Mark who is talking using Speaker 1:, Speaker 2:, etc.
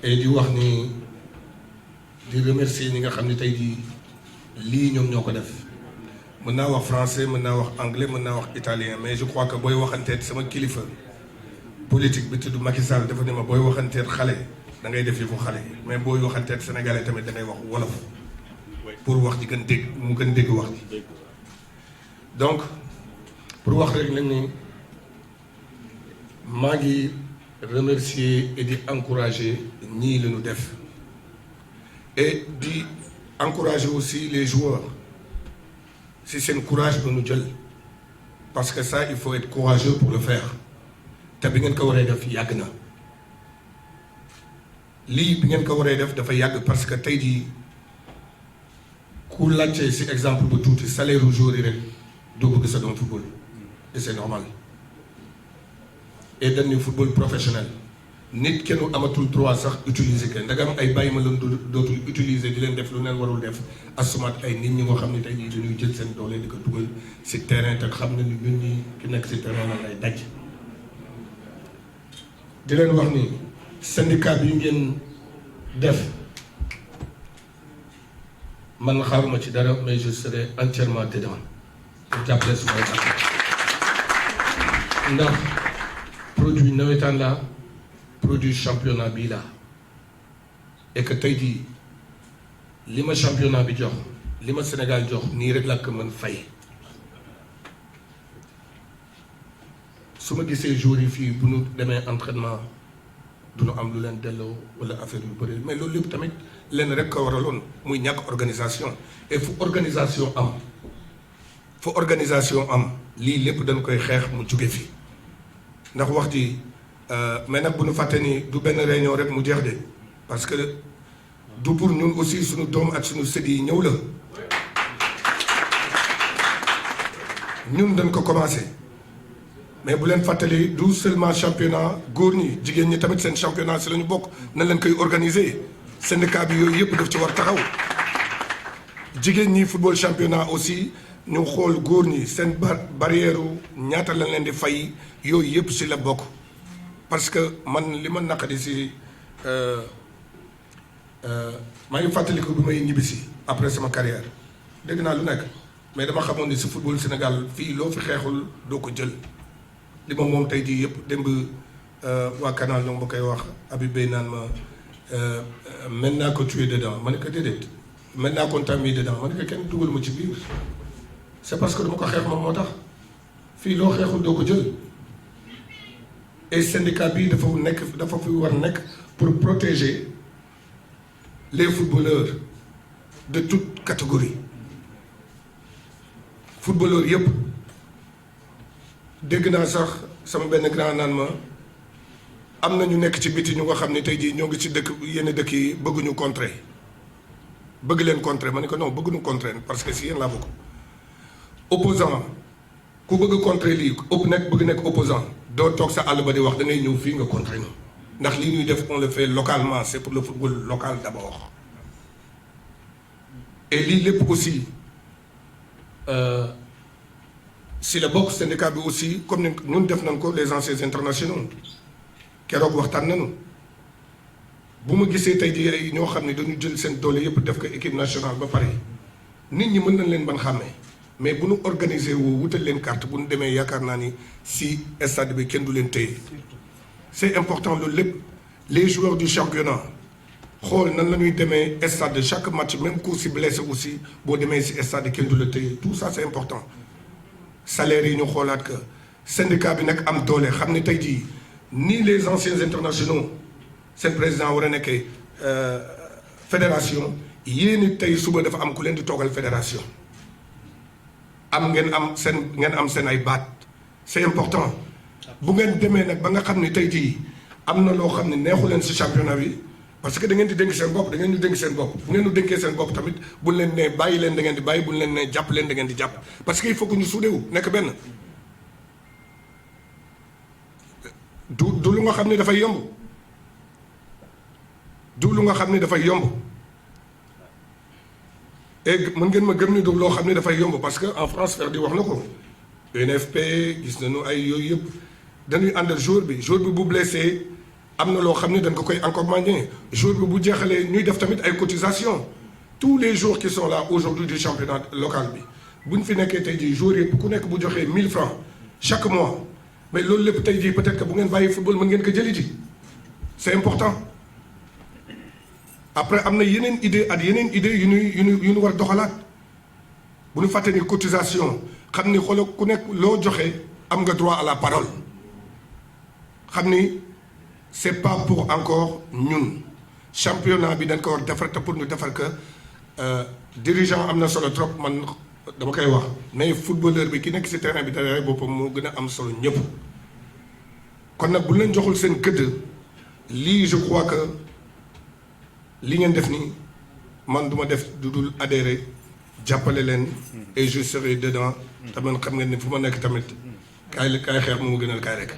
Speaker 1: et di wax ni di remercier ñi nga xam ne tey jii lii ñoom ñoo ko def mën naa wax français mën naa wax anglais mën naa wax italien mais je crois que booy waxanteet sama kilifa politique bi tudd Macky Sall dafa ne ma booy waxanteet xale da ngay def yi ko xale mais booy waxanteet sénégalais tamit da ngay wax wolof pour wax ji gën dégg mu gën dégg wax ji donc pour wax rek nañ ni maa ngi remercier et di encourager ñii la ñu def et di encourager aussi les joueurs si seen courage ba ñu jël parce que ça il faut être courageux pour le faire te bi ngeen ko waree def yàgg na lii bi ngeen ko waree def dafa yàgg parce que tey jii ku laajte si exemple bu tuuti salaire u jour yi rek doo bëgg sa doom football et c'est normal et dañ ni football professionnel nit kenn amatul droit sax utiliser que ndagam ay bàyyi ma leen dootul utiliser di leen def lu neen warul def asumaat ay nit ñi nga xam ne tey jii dañuy jël seen doole di ko dugal si terrain te xam na ni ñun ñi ki nekk si terrain la lay daj di leen wax ni syndicat bi ngeen def man xaaruma ci dara mais je serai entièrement dedans pour jàppale suma ndax produit nawetaan la produit championnat bii la et que tey jii li ma championnat bi jox li ma Sénégal jox nii rek laa ko mën fay su ma gisee jours yi fii bu ñu demee entraînement du ñu am lu leen delloo wala affaire yu bëri mais loolu lépp tamit leen rek ko waraloon muy ñàkk organisation et fu organisation am lii lépp dañ koy xeex mu jóge fi ndax wax ji mais nag bu ñu fàtte ni du benn réunion rek mu jeex de parce que du pour ñun aussi suñu doom ak suñu sët yi ñëw la ñun dañ ko commencé mais bu leen fàttali du seulement championnat góor ñi jigéen ñi tamit seen championnat si la ñu bokk na leen koy organiser syndicat bi yooyu yëpp daf ci war taxaw jigéen ñi football championnat aussi ñu xool góor ñi seen barrière ñaata lañ leen di fay yooyu yëpp si la bokk parce que man li ma naqadi si maa ngi fàttaliku bi may ñibbisi après sama carrière dégg naa lu nekk mais dama xamoon ni si football Sénégal fii loo fi xeexul doo ko jël li ma moom tey jii yëpp démb waa canal ñoom ba koy wax Habib Beye naan ma maintenant que tu es dedans ma ne ko déedéet maintenant qu'on t'a mis dedans ma ne ko kenn dugal ma ci biir c'est parce que dama ko xeex moom moo tax fii loo xeexul doo ko jël et syndicat bi dafa fi war nekk pour protéger les footballeurs de toute catégorie footballeurs yëpp dégg naa sax sama benn grand naan ma am na ñu nekk ci biti ñu nga xam ne tey jii ñoo ngi ci dëkk yenn dëkk yi bëgguñu contrer bëgg leen contrer ma ne ko non bëgguñu contrer parce que si yéen laa bokk opposant ku bëgg contrer lii bëgg nekk opposant doo toog sa àll ba di wax da ngay ñëw fii nga contrer ñu ndax lii ñuy def on le fait localement c'est pour le football local d'abord et lii lépp aussi si la bokk syndicat bi aussi comme ni ñun def nañ ko les anciens internationaux keroog waxtaan nañu bu ma gisee tey jii ay ñoo xam ne dañu jël seen doole yëpp def ko équipe nationale ba pare nit ñi mën nañ leen ban xàmmee mais bu ñu organiser woo wutal leen carte bu ñu demee yaakaar naa ni si stade bi kenn du leen téye c'est important loolu lépp les joueurs du championnat xool nan la ñuy demee stade chaque match même ku si blessé aussi boo demee si stade kenn du la téye tout ça c'est important salaire yi ñu xoolaat que syndicat bi nag am doole xam ne tey jii ni les anciens internationaux seen président war a nekkee fédération yéen tey suba dafa am ku leen di toogal fédération ngeen am seen ay baat c'est important bu ngeen demee nag ba nga xam ne tey jii am na loo xam ne neexu leen si championnat bi parce que da ngeen di dénk seen bopp bu ngeen ñu dénkee seen bopp tamit buñ leen nee bàyyi leen da ngeen di bàyyi buñ leen nee jàpp leen da ngeen di jàpp parce que il faut que ñu suudewu nekk benn du lu nga xam ne dafay yomb et mën ngeen ma gëm ni du loo xam ne dafay yomb parce que en France fer di wax na ko UNFP gis nañu ay yooyu yëpp dañuy àndal jour bi bu blessé am na loo xam ne dañ ko koy accompagner jour bi bu jeexalee ñuy def tamit ay cotisations tous les jours qui sont là aujourd'hui du championnat local bi bu ñu fi nekkee tey jii jours yi ku nekk bu joxee 1000 francs chaque mois mais loolu lépp tey jii peut-être que bu ngeen bàyyi football mën ngeen ko jëli ji c'est important après am na yeneen idée ak yeneen idée yu ñu war doxalaat bu ñu fàtte ni cotisation xam ni xoolal ku nekk loo joxe am nga droit à la parole xam ni c'est pas pour encore ñun championnat bi dañ ko war defar te pour ñu defar que dirigeant am na solo trop man dama koy wax mais footballeur bi ki nekk ci terrain bi dara boppam moo gën a am solo ñëpp kon nag bu leen joxul seen gëdd lii je crois que li ngeen def nii man duma def du dul adhérer jàppale leen et je serai dedans tamit xam ngeen ne fu ma nekk tamit kaay xeex moo gënal kaay rek.